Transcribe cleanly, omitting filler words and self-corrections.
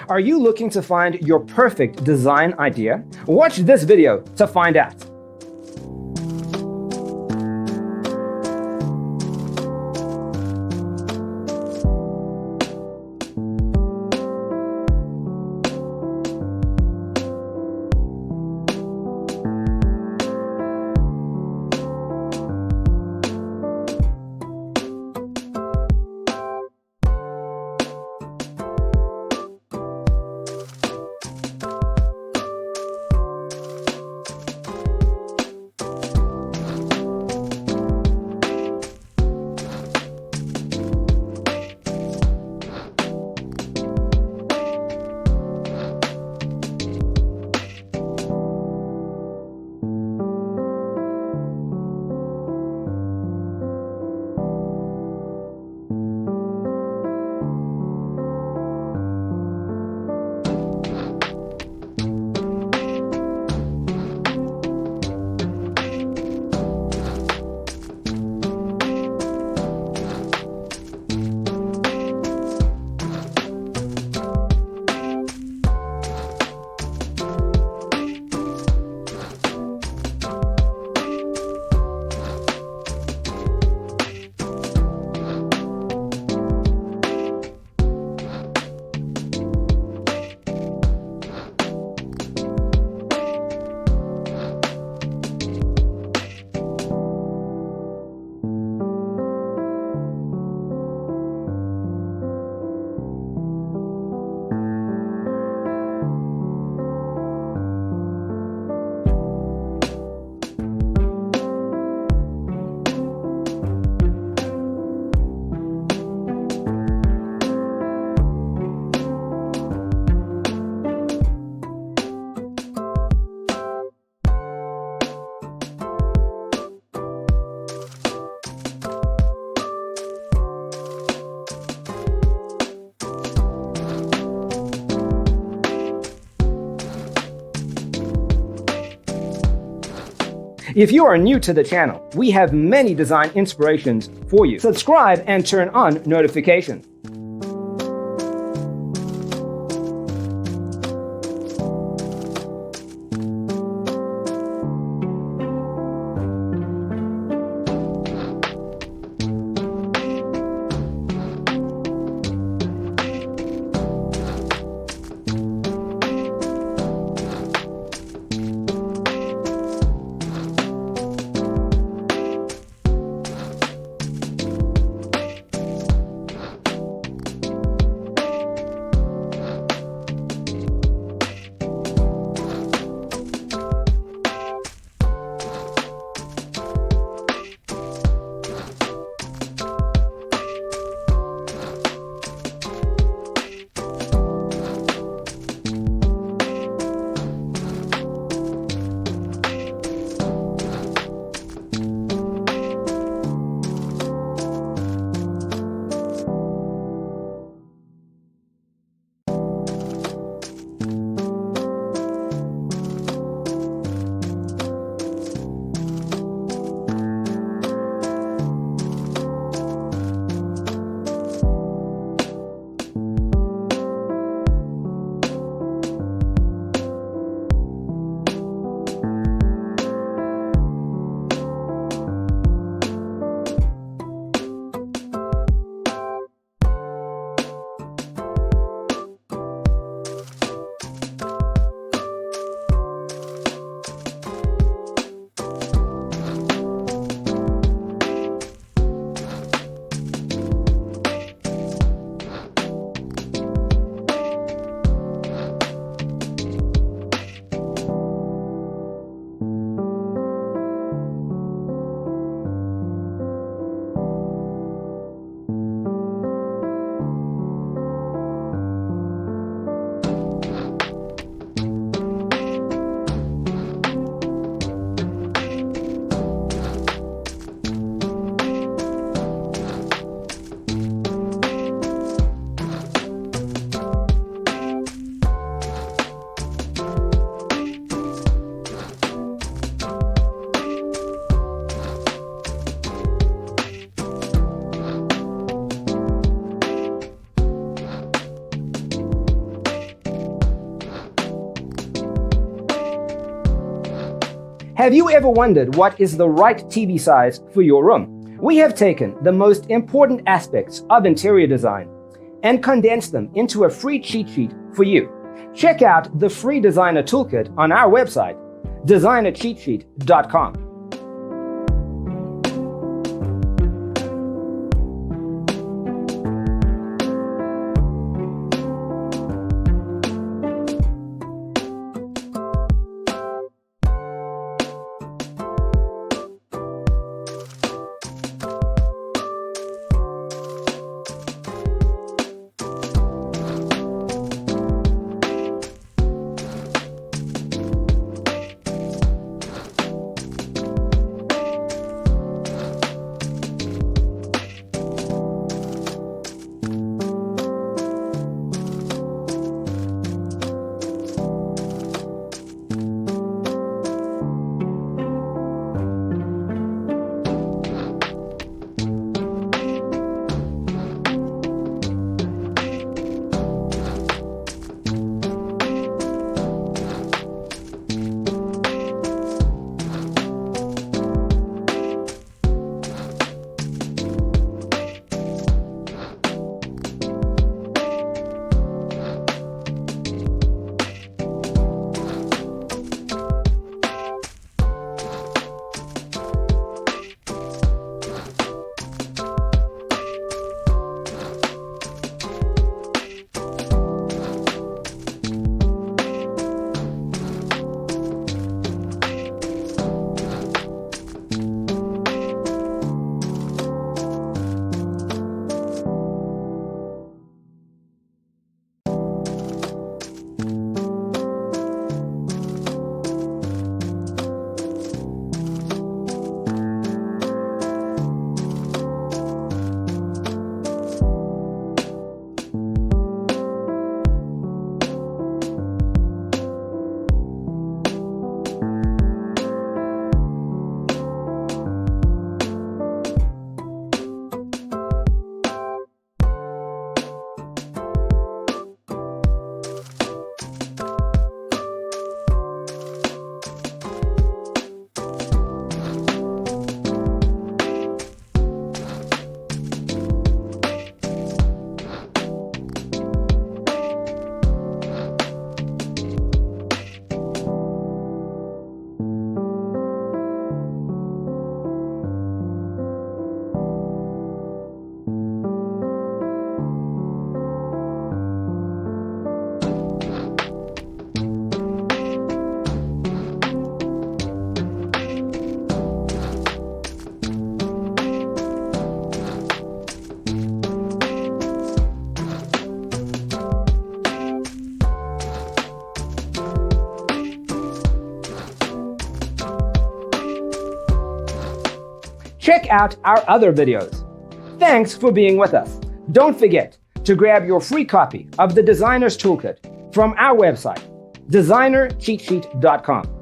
Are you looking to find your perfect design idea? Watch this video to find out. If you are new to the channel, we have many design inspirations for you. Subscribe and turn on notifications. Have you ever wondered what is the right TV size for your room? We have taken the most important aspects of interior design and condensed them into a free cheat sheet for you. Check out the free designer toolkit on our website, designercheatsheet.com. Check out our other videos. Thanks for being with us. Don't forget to grab your free copy of the Designer's Toolkit from our website, designercheatsheet.com.